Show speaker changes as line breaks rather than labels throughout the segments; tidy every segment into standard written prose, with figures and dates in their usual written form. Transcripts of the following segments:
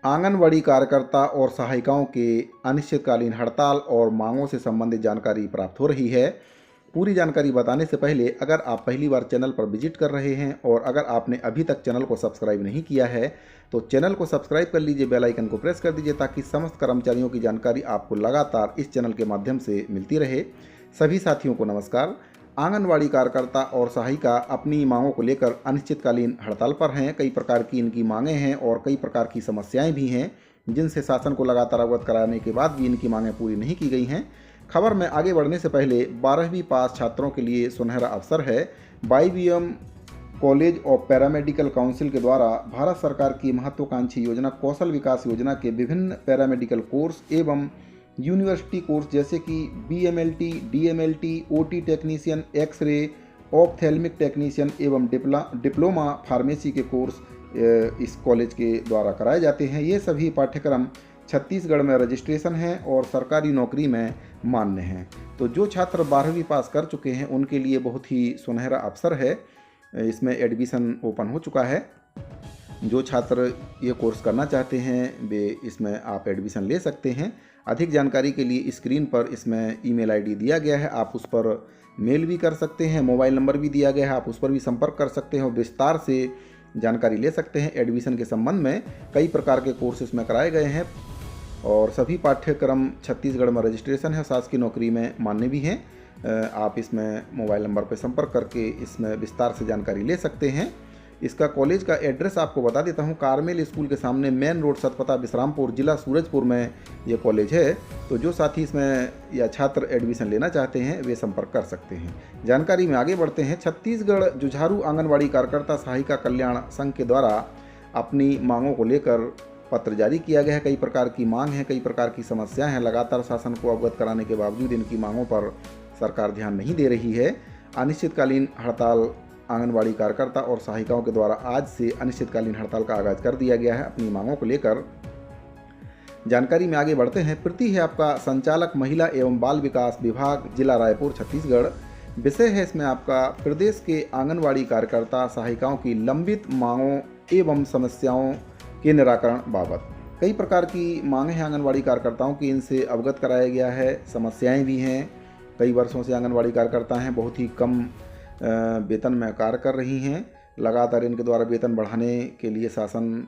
आंगनवाड़ी कार्यकर्ता और सहायिकाओं के अनिश्चितकालीन हड़ताल और मांगों से संबंधित जानकारी प्राप्त हो रही है। पूरी जानकारी बताने से पहले अगर आप पहली बार चैनल पर विजिट कर रहे हैं और अगर आपने अभी तक चैनल को सब्सक्राइब नहीं किया है तो चैनल को सब्सक्राइब कर लीजिए, बेल आइकन को प्रेस कर दीजिए ताकि समस्त कर्मचारियों की जानकारी आपको लगातार इस चैनल के माध्यम से मिलती रहे। सभी साथियों को नमस्कार। आंगनवाड़ी कार्यकर्ता और सहायिका अपनी मांगों को लेकर अनिश्चितकालीन हड़ताल पर हैं। कई प्रकार की इनकी मांगें हैं और कई प्रकार की समस्याएं भी हैं जिनसे शासन को लगातार अवगत कराने के बाद भी इनकी मांगें पूरी नहीं की गई हैं। खबर में आगे बढ़ने से पहले 12वीं पास छात्रों के लिए सुनहरा अवसर है। YBM college of paramedical council के द्वारा भारत सरकार की महत्वाकांक्षी योजना कौशल विकास योजना के विभिन्न पैरामेडिकल कोर्स एवं यूनिवर्सिटी कोर्स जैसे कि BMLT, DMLT, OT technician, x ray, ophthalmic technician एवं डिप्लोमा फार्मेसी के कोर्स इस कॉलेज के द्वारा कराए जाते हैं। ये सभी पाठ्यक्रम छत्तीसगढ़ में रजिस्ट्रेशन हैं और सरकारी नौकरी में मान्य हैं। तो जो छात्र 12वीं पास कर चुके हैं उनके लिए बहुत ही सुनहरा अवसर है। इसमें एडमिशन ओपन हो चुका है। जो छात्र ये कोर्स करना चाहते हैं वे इसमें आप एडमिशन ले सकते हैं। अधिक जानकारी के लिए स्क्रीन पर इसमें ईमेल आईडी दिया गया है, आप उस पर मेल भी कर सकते हैं। मोबाइल नंबर भी दिया गया है, आप उस पर भी संपर्क कर सकते हैं और विस्तार से जानकारी ले सकते हैं। एडमिशन के संबंध में कई प्रकार के कोर्स इसमें कराए गए हैं और सभी पाठ्यक्रम छत्तीसगढ़ में रजिस्ट्रेशन है, शासकीय नौकरी में मान्य भी हैं। आप इसमें मोबाइल नंबर पर संपर्क करके इसमें विस्तार से जानकारी ले सकते हैं। इसका कॉलेज का एड्रेस आपको बता देता हूँ। कार्मेल स्कूल के सामने मेन रोड, सतपथा, विश्रामपुर, जिला सूरजपुर में ये कॉलेज है। तो जो साथी इसमें या छात्र एडमिशन लेना चाहते हैं वे संपर्क कर सकते हैं। जानकारी में आगे बढ़ते हैं। छत्तीसगढ़ जुझारू आंगनवाड़ी कार्यकर्ता सहायिका कल्याण संघ के द्वारा अपनी मांगों को लेकर पत्र जारी किया गया है। कई प्रकार की मांग है, कई प्रकार की समस्याएं हैं। लगातार शासन को अवगत कराने के बावजूद इनकी मांगों पर सरकार ध्यान नहीं दे रही है। अनिश्चितकालीन हड़ताल आंगनवाड़ी कार्यकर्ता और सहायिकाओं के द्वारा आज से अनिश्चितकालीन हड़ताल का आगाज कर दिया गया है अपनी मांगों को लेकर। जानकारी में आगे बढ़ते हैं। प्रति है आपका संचालक महिला एवं बाल विकास विभाग, जिला रायपुर, छत्तीसगढ़। विषय है इसमें आपका प्रदेश के आंगनवाड़ी कार्यकर्ता सहायिकाओं की लंबित मांगों एवं समस्याओं के निराकरण बाबत। कई प्रकार की मांगें हैं आंगनवाड़ी कार्यकर्ताओं की, इनसे अवगत कराया गया है। समस्याएं भी हैं। कई वर्षों से आंगनवाड़ी कार्यकर्ता हैं, बहुत ही कम वेतन में कार्य कर रही हैं। लगातार इनके द्वारा वेतन बढ़ाने के लिए शासन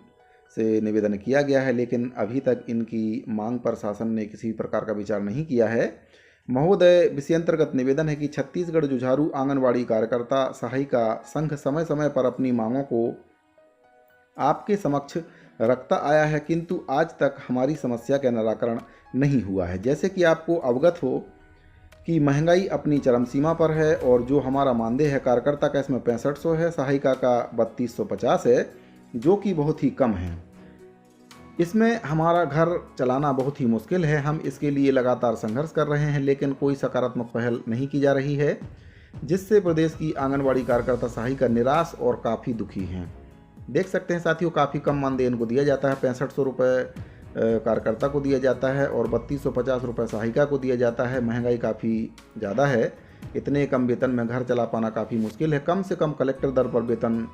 से निवेदन किया गया है, लेकिन अभी तक इनकी मांग पर शासन ने किसी प्रकार का विचार नहीं किया है। महोदय, विषयांतर्गत निवेदन है कि छत्तीसगढ़ जुझारू आंगनवाड़ी कार्यकर्ता सहायिका संघ समय समय पर अपनी मांगों को आपके समक्ष रखता आया है, किंतु आज तक हमारी समस्या का निराकरण नहीं हुआ है। जैसे कि आपको अवगत हो कि महंगाई अपनी चरम सीमा पर है और जो हमारा मानदेय है कार्यकर्ता का इसमें 6500 है, सहायिका का 3250 है, जो कि बहुत ही कम है। इसमें हमारा घर चलाना बहुत ही मुश्किल है। हम इसके लिए लगातार संघर्ष कर रहे हैं, लेकिन कोई सकारात्मक पहल नहीं की जा रही है, जिससे प्रदेश की आंगनवाड़ी कार्यकर्ता सहायिका निराश और काफ़ी दुखी हैं। देख सकते हैं साथियों, काफ़ी कम मानदेय इनको दिया जाता है। 6500 रुपये कार्यकर्ता को दिया जाता है और 3250 रुपये सहायिका को दिया जाता है। महंगाई काफ़ी ज़्यादा है। इतने कम वेतन में घर चला पाना काफ़ी मुश्किल है। कम से कम कलेक्टर दर पर वेतन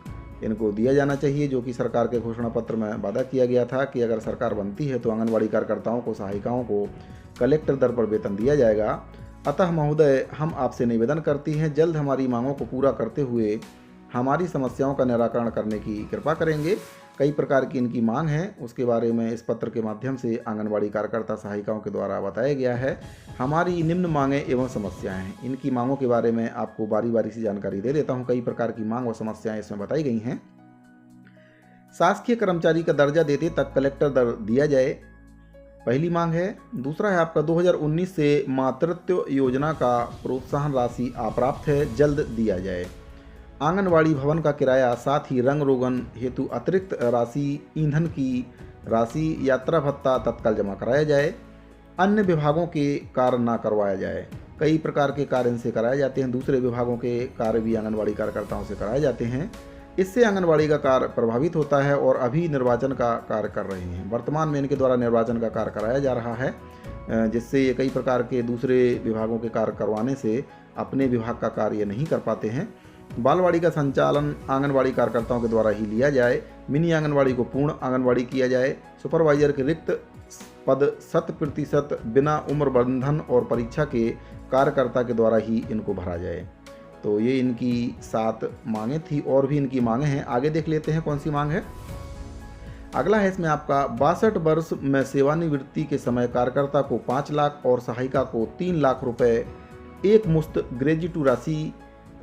इनको दिया जाना चाहिए, जो कि सरकार के घोषणा पत्र में वादा किया गया था कि अगर सरकार बनती है तो आंगनवाड़ी कार्यकर्ताओं को, सहायिकाओं को कलेक्टर दर पर वेतन दिया जाएगा। अतः महोदय, हम आपसे निवेदन करती हैं जल्द हमारी मांगों को पूरा करते हुए हमारी समस्याओं का निराकरण करने की कृपा करेंगे। कई प्रकार की इनकी मांग है, उसके बारे में इस पत्र के माध्यम से आंगनवाड़ी कार्यकर्ता सहायिकाओं के द्वारा बताया गया है। हमारी निम्न मांगें एवं समस्याएं हैं। इनकी मांगों के बारे में आपको बारी बारी से जानकारी दे देता हूं। कई प्रकार की मांग और समस्याएं इसमें बताई गई हैं। शासकीय कर्मचारी का दर्जा देते तक कलेक्टर दर दिया जाए, पहली मांग है। दूसरा है आपका 2019 से मातृत्व योजना का प्रोत्साहन राशि अप्राप्त है, जल्द दिया जाए। आंगनवाड़ी भवन का किराया, साथ ही रंग रोगन हेतु अतिरिक्त राशि, ईंधन की राशि, यात्रा भत्ता तत्काल जमा कराया जाए। अन्य विभागों के कार्य ना करवाया जाए। कई प्रकार के कार्य इनसे कराए जाते हैं। दूसरे विभागों के कार्य भी आंगनवाड़ी कार्यकर्ताओं से कराए जाते हैं। इससे आंगनवाड़ी का कार्य प्रभावित होता है और अभी निर्वाचन का कार्य कर रहे हैं। वर्तमान में इनके द्वारा निर्वाचन का कार्य कराया जा रहा है, जिससे ये कई प्रकार के दूसरे विभागों के कार्य करवाने से अपने विभाग का कार्य नहीं कर पाते हैं। बालवाड़ी का संचालन आंगनवाड़ी कार्यकर्ताओं के द्वारा ही लिया जाए। मिनी आंगनवाड़ी को पूर्ण आंगनवाड़ी किया जाए। सुपरवाइजर के रिक्त पद 100% बिना उम्र बंधन और परीक्षा के कार्यकर्ता के द्वारा ही इनको भरा जाए। तो ये इनकी 7 मांगें थी, और भी इनकी मांगें हैं, आगे देख लेते हैं कौन सी मांग है। अगला है इसमें आपका 62 वर्ष में सेवानिवृत्ति के समय कार्यकर्ता को 5 लाख और सहायिका को 3 लाख रुपए एक मुश्त ग्रेजुएटी राशि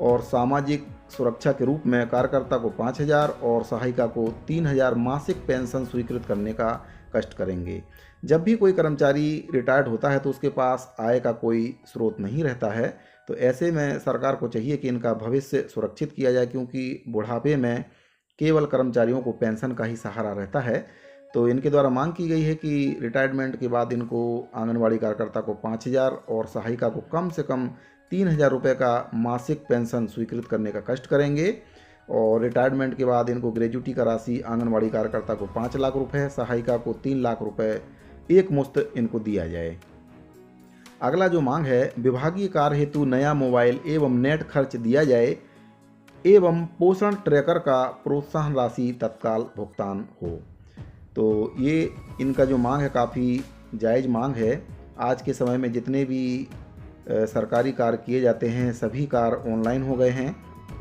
और सामाजिक सुरक्षा के रूप में कार्यकर्ता को 5,000 और सहायिका को 3,000 मासिक पेंशन स्वीकृत करने का कष्ट करेंगे। जब भी कोई कर्मचारी रिटायर्ड होता है तो उसके पास आय का कोई स्रोत नहीं रहता है, तो ऐसे में सरकार को चाहिए कि इनका भविष्य सुरक्षित किया जाए, क्योंकि बुढ़ापे में केवल कर्मचारियों को पेंशन का ही सहारा रहता है। तो इनके द्वारा मांग की गई है कि रिटायरमेंट के बाद इनको आंगनवाड़ी कार्यकर्ता को 5,000 और सहायिका को कम से कम 3,000 रुपये का मासिक पेंशन स्वीकृत करने का कष्ट करेंगे। और रिटायरमेंट के बाद इनको ग्रेजुएटी का राशि आंगनवाड़ी कार्यकर्ता को 5 लाख रुपये, सहायिका को 3 लाख रुपये एक मुश्त इनको दिया जाए। अगला जो मांग है, विभागीय कार्य हेतु नया मोबाइल एवं नेट खर्च दिया जाए एवं पोषण ट्रैकर का प्रोत्साहन राशि तत्काल भुगतान हो। तो ये इनका जो मांग है काफ़ी जायज़ मांग है। आज के समय में जितने भी सरकारी कार्य किए जाते हैं सभी कार्य ऑनलाइन हो गए हैं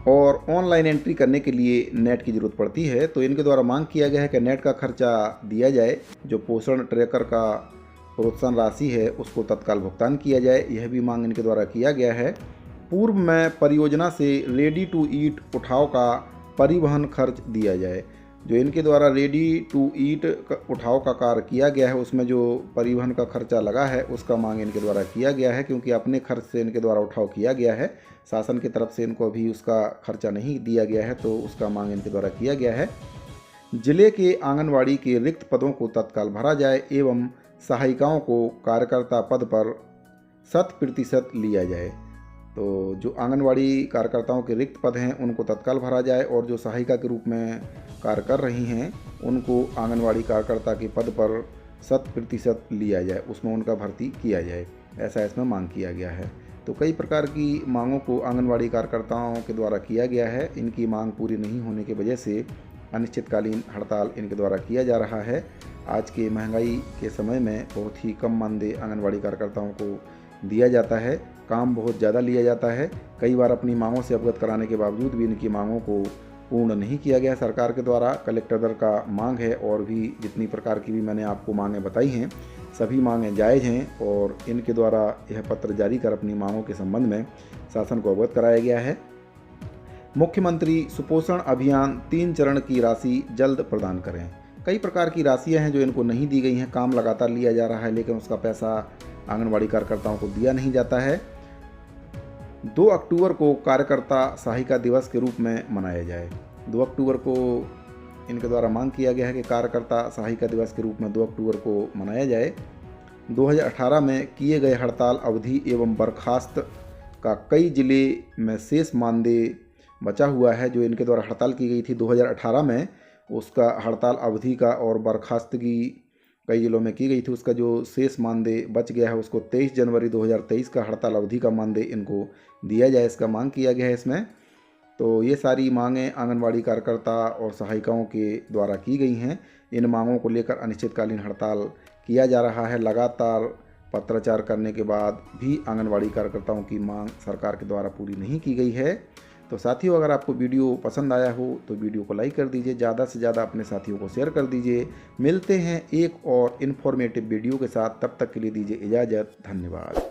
और ऑनलाइन एंट्री करने के लिए नेट की ज़रूरत पड़ती है। तो इनके द्वारा मांग किया गया है कि नेट का खर्चा दिया जाए, जो पोषण ट्रैकर का प्रोत्साहन राशि है उसको तत्काल भुगतान किया जाए। यह भी मांग इनके द्वारा किया गया है। पूर्व में परियोजना से रेडी टू ईट उठाव का परिवहन खर्च दिया जाए। जो इनके द्वारा रेडी टू ईट उठाव का कार्य किया गया है उसमें जो परिवहन का खर्चा लगा है उसका मांग इनके द्वारा किया गया है, क्योंकि अपने खर्च से इनके द्वारा उठाव किया गया है, शासन की तरफ से इनको अभी उसका खर्चा नहीं दिया गया है, तो उसका मांग इनके द्वारा किया गया है। जिले के आंगनवाड़ी के रिक्त पदों को तत्काल भरा जाए एवं सहायिकाओं को कार्यकर्ता पद पर 100% लिया जाए। तो जो आंगनवाड़ी कार्यकर्ताओं के रिक्त पद हैं उनको तत्काल भरा जाए और जो सहायिका के रूप में कार्य कर रही हैं उनको आंगनवाड़ी कार्यकर्ता के पद पर 100% लिया जाए, उसमें उनका भर्ती किया जाए, ऐसा इसमें मांग किया गया है। तो कई प्रकार की मांगों को आंगनवाड़ी कार्यकर्ताओं के द्वारा किया गया है। इनकी मांग पूरी नहीं होने की वजह से अनिश्चितकालीन हड़ताल इनके द्वारा किया जा रहा है। आज के महंगाई के समय में बहुत ही कम मानदेय आंगनवाड़ी कार्यकर्ताओं को दिया जाता है, काम बहुत ज़्यादा लिया जाता है। कई बार अपनी मांगों से अवगत कराने के बावजूद भी इनकी मांगों को पूर्ण नहीं किया गया सरकार के द्वारा। कलेक्टर दर का मांग है और भी जितनी प्रकार की भी मैंने आपको मांगें बताई हैं सभी मांगें जायज़ हैं और इनके द्वारा यह पत्र जारी कर अपनी मांगों के संबंध में शासन को अवगत कराया गया है। मुख्यमंत्री सुपोषण अभियान 3 चरण की राशि जल्द प्रदान करें। कई प्रकार की राशियां हैं जो इनको नहीं दी गई हैं, काम लगातार लिया जा रहा है लेकिन उसका पैसा आंगनवाड़ी कार्यकर्ताओं को दिया नहीं जाता है। 2 अक्टूबर को कार्यकर्ता सहायिका दिवस के रूप में मनाया जाए। 2 अक्टूबर को इनके द्वारा मांग किया गया है कि कार्यकर्ता सहायिका दिवस के रूप में 2 अक्टूबर को मनाया जाए। 2018 में किए गए हड़ताल अवधि एवं बर्खास्त का कई जिले में शेष मानदेय बचा हुआ है। जो इनके द्वारा हड़ताल की गई थी 2018 में, उसका हड़ताल अवधि का और बर्खास्तगी कई जिलों में की गई थी, उसका जो शेष मानदेय बच गया है उसको 23 जनवरी 2023 का हड़ताल अवधि का मानदेय इनको दिया जाए, इसका मांग किया गया है इसमें। तो ये सारी मांगें आंगनवाड़ी कार्यकर्ता और सहायिकाओं के द्वारा की गई हैं। इन मांगों को लेकर अनिश्चितकालीन हड़ताल किया जा रहा है। लगातार पत्राचार करने के बाद भी आंगनवाड़ी कार्यकर्ताओं की मांग सरकार के द्वारा पूरी नहीं की गई है। तो साथियों, अगर आपको वीडियो पसंद आया हो तो वीडियो को लाइक कर दीजिए, ज़्यादा से ज़्यादा अपने साथियों को शेयर कर दीजिए। मिलते हैं एक और इन्फॉर्मेटिव वीडियो के साथ, तब तक के लिए दीजिए इजाज़त। धन्यवाद।